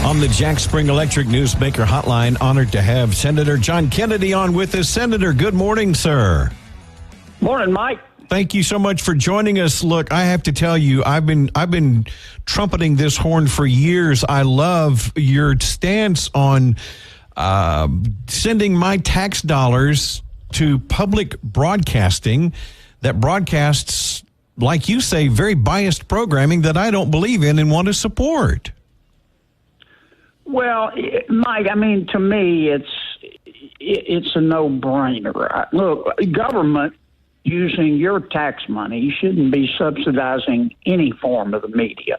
On the Jack Spring Electric Newsmaker Hotline, honored to have Senator John Kennedy on with us. Senator, good morning, sir. Morning, Mike. Thank you so much for joining us. Look, I have to tell you, I've been trumpeting this horn for years. I love your stance on sending my tax dollars to public broadcasting that broadcasts, like you say, very biased programming that I don't believe in and want to support. Well, Mike, I mean, to me, it's a no-brainer. Look, government using your tax money shouldn't be subsidizing any form of the media,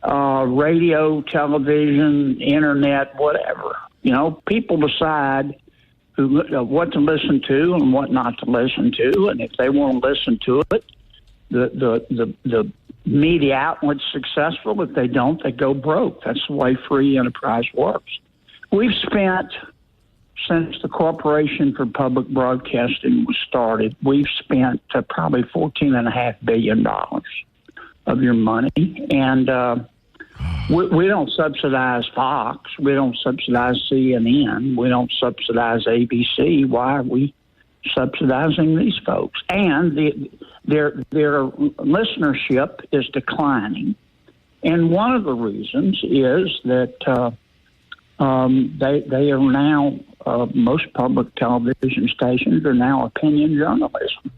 radio, television, internet, whatever. You know, people decide what to listen to and what not to listen to, and if they want to listen to it, the media outlet's successful. If they don't, they go broke. That's the way free enterprise works. We've spent, since the Corporation for Public Broadcasting was started, we've spent probably $14.5 billion of your money. And we don't subsidize Fox. We don't subsidize CNN. We don't subsidize ABC. Why are we subsidizing these folks? And their listenership is declining. And one of the reasons is that they are now, most public television stations are now opinion journalism.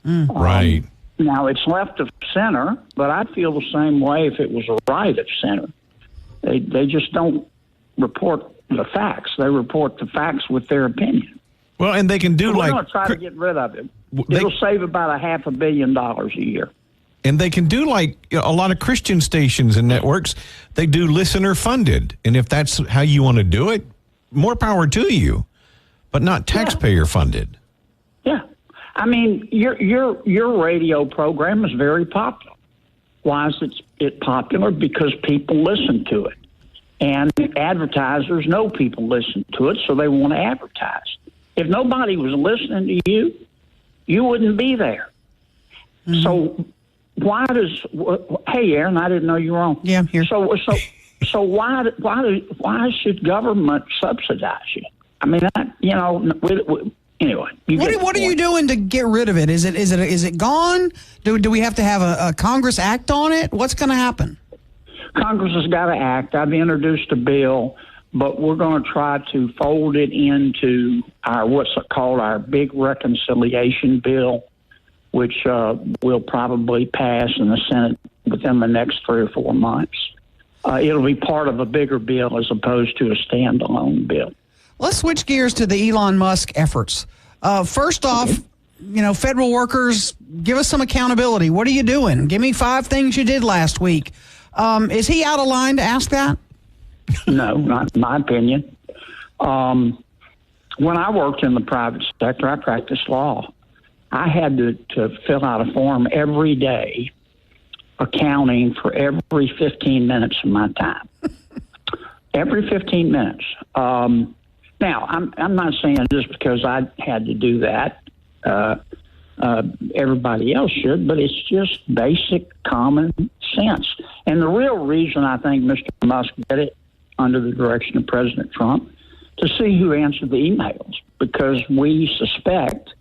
Right. Now, it's left of center, but I'd feel the same way if it was right of center. They just don't report the facts. They report the facts with their opinion. Well, and they can do we're like... going to try to get rid of it. It'll save about $500 million a year. And they can do like a lot of Christian stations and networks. They do listener funded. And if that's how you want to do it, more power to you, but not taxpayer funded. Yeah. I mean, your radio program is very popular. Why is it popular? Because people listen to it. And advertisers know people listen to it, so they want to advertise. If nobody was listening to you, you wouldn't be there. Mm-hmm. So why hey, Aaron, I didn't know you were on. Yeah, I'm here. So why should government subsidize you? I mean, anyway. What are you doing to get rid of it? Is it gone? Do we have to have a Congress act on it? What's going to happen? Congress has got to act. I've introduced a bill, but we're going to try to fold it into what's called our big reconciliation bill, which will probably pass in the Senate within the next 3 or 4 months. It'll be part of a bigger bill as opposed to a standalone bill. Let's switch gears to the Elon Musk efforts. First off, federal workers, give us some accountability. What are you doing? Give me 5 things you did last week. Is he out of line to ask that? No, not in my opinion. When I worked in the private sector, I practiced law. I had to fill out a form every day accounting for every 15 minutes of my time. Every 15 minutes. Now, I'm not saying just because I had to do that, everybody else should, but it's just basic common sense. And the real reason I think Mr. Musk did it under the direction of President Trump, to see who answered the emails, because we suspect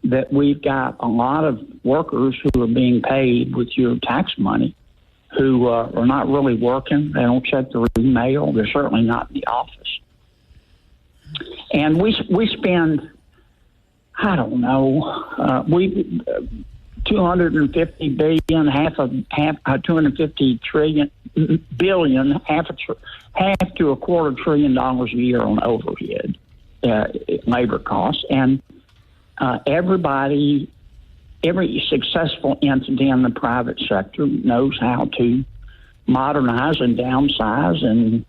that we've got a lot of workers who are being paid with your tax money who are not really working. They don't check their email. They're certainly not in the office. And we spend, I don't know, 250 billion, 250 trillion billion, half to $250 billion a year on overhead labor costs, and every successful entity in the private sector knows how to modernize and downsize and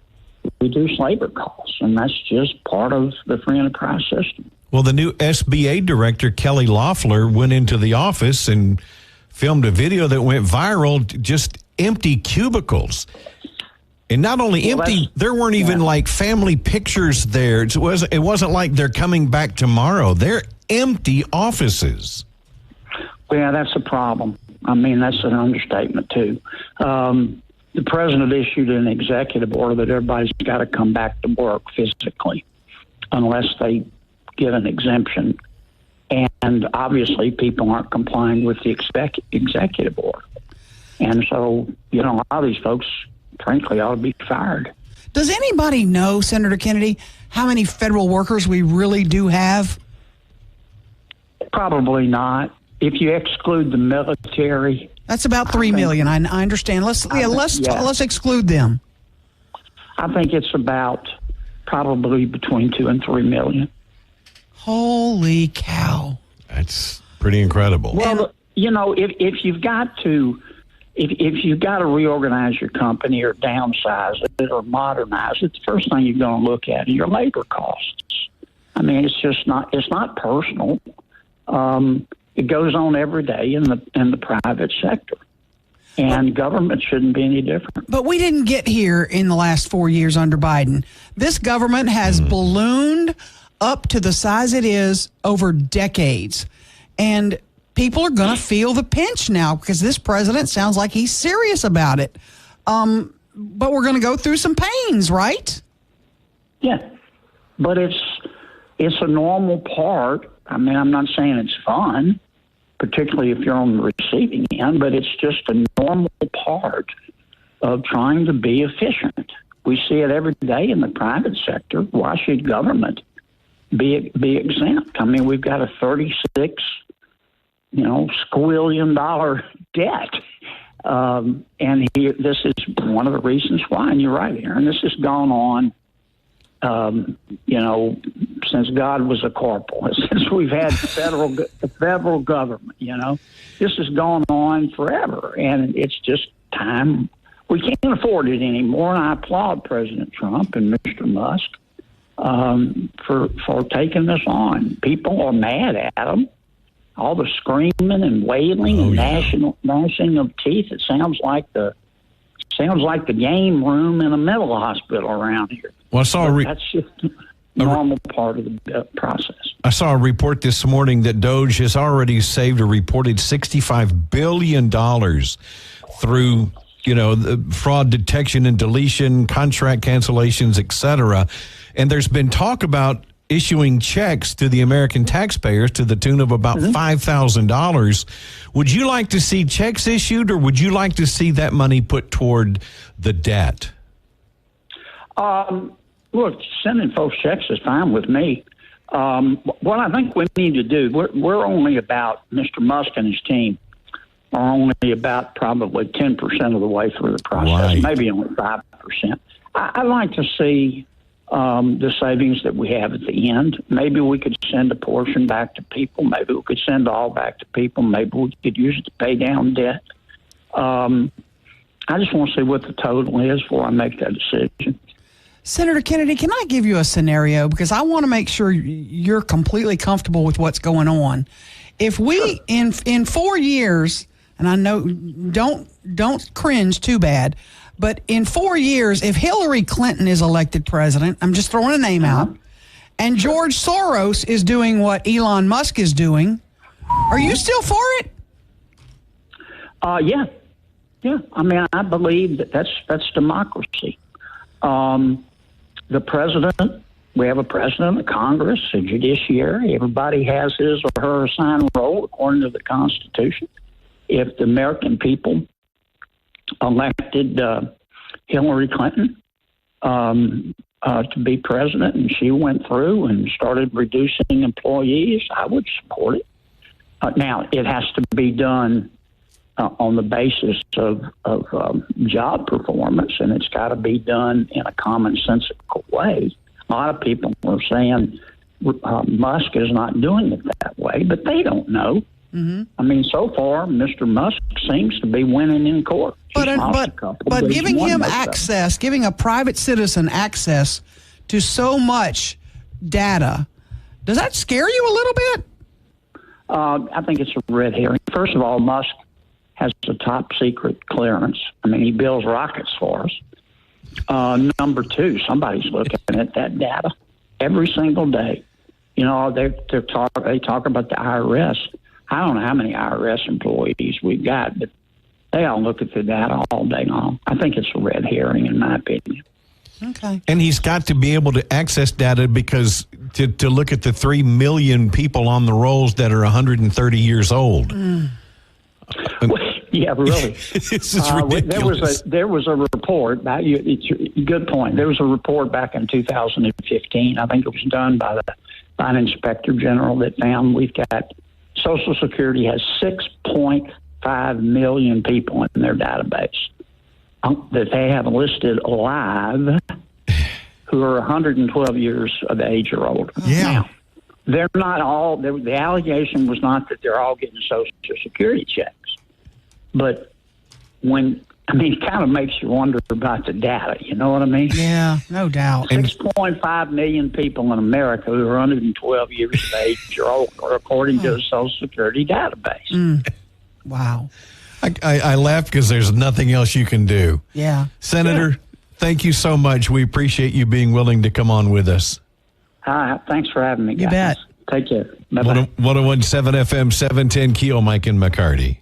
reduce labor costs, and that's just part of the free enterprise system. Well, the new SBA director, Kelly Loeffler, went into the office and filmed a video that went viral, just empty cubicles. And not only empty, there weren't even like family pictures there. It wasn't like they're coming back tomorrow. They're empty offices. Yeah, that's a problem. I mean, that's an understatement, too. The the president issued an executive order that everybody's got to come back to work physically unless they get an exemption. And obviously people aren't complying with the executive order. And so, a lot of these folks, frankly, ought to be fired. Does anybody know, Senator Kennedy, how many federal workers we really do have? Probably not. If you exclude the military, that's about 3 million. I understand. Let's exclude them. I think it's about probably between 2 and 3 million. Holy cow! That's pretty incredible. Well, if you've got to. If you've got to reorganize your company or downsize it or modernize it, the first thing you're going to look at are your labor costs. I mean, it's not personal. It goes on every day in the private sector, and government shouldn't be any different. But we didn't get here in the last 4 years under Biden. This government has ballooned up to the size it is over decades, and people are going to feel the pinch now because this president sounds like he's serious about it. But we're going to go through some pains, right? Yeah, but it's a normal part. I mean, I'm not saying it's fun, particularly if you're on the receiving end, but it's just a normal part of trying to be efficient. We see it every day in the private sector. Why should government be exempt? I mean, we've got a $36 squillion debt. And this is one of the reasons why, and you're right, Aaron, this has gone on, since God was a corporal, since we've had the federal government, this has gone on forever. And it's just time. We can't afford it anymore. And I applaud President Trump and Mr. Musk for taking this on. People are mad at them. All the screaming and wailing and gnashing of teeth. It sounds like the game room in a mental hospital around here. Well, that's just a normal part of the process. I saw a report this morning that DOGE has already saved a reported $65 billion through, the fraud detection and deletion, contract cancellations, et cetera. And there's been talk about issuing checks to the American taxpayers to the tune of about $5,000. Would you like to see checks issued, or would you like to see that money put toward the debt? Look, sending folks checks is fine with me. What I think we need to do, we're only about, Mr. Musk and his team are only about probably 10% of the way through the process, maybe only 5%. I'd like to see the savings that we have at the end. Maybe we could send a portion back to people. Maybe we could send all back to people. Maybe we could use it to pay down debt. I just want to see what the total is before I make that decision. Senator Kennedy, can I give you a scenario? Because I want to make sure you're completely comfortable with what's going on. If we, in 4 years, and I know, don't cringe too bad, but in 4 years, if Hillary Clinton is elected president, I'm just throwing a name out, and George Soros is doing what Elon Musk is doing, are you still for it? Yeah. I mean, I believe that's democracy. The president, we have a president, a Congress, a judiciary. Everybody has his or her assigned role according to the Constitution. If the American people elected Hillary Clinton to be president, and she went through and started reducing employees, I would support it. Now, it has to be done on the basis of job performance, and it's got to be done in a commonsensical way. A lot of people are saying Musk is not doing it that way, but they don't know. Mm-hmm. I mean, so far, Mr. Musk seems to be winning in court. But giving him access, giving a private citizen access to so much data, does that scare you a little bit? I think it's a red herring. First of all, Musk has a top secret clearance. I mean, he builds rockets for us. Number two, somebody's looking at that data every single day. You know, they talk about the IRS. I don't know how many IRS employees we've got, but They all look at the data all day long. I think it's a red herring, in my opinion. Okay. And he's got to be able to access data because to look at the 3 million people on the rolls that are 130 years old. Yeah, really. This is ridiculous. There was a report. Good point. There was a report back in 2015. I think it was done by an inspector general that found we've got Social Security has 6.5 million people in their database that they have listed alive who are 112 years of age or older. Yeah. Now, they're not all. The allegation was not that they're all getting Social Security checks. But it kind of makes you wonder about the data. You know what I mean? Yeah, no doubt. 6.5 million people in America who are 112 years of age or older, according to the Social Security database. Wow. I laugh because there's nothing else you can do. Yeah. Senator, thank you so much. We appreciate you being willing to come on with us. Thanks for having me, guys. You bet. Take care. Bye-bye. 101.7 FM, 710 KEEL, Mike and McCarty.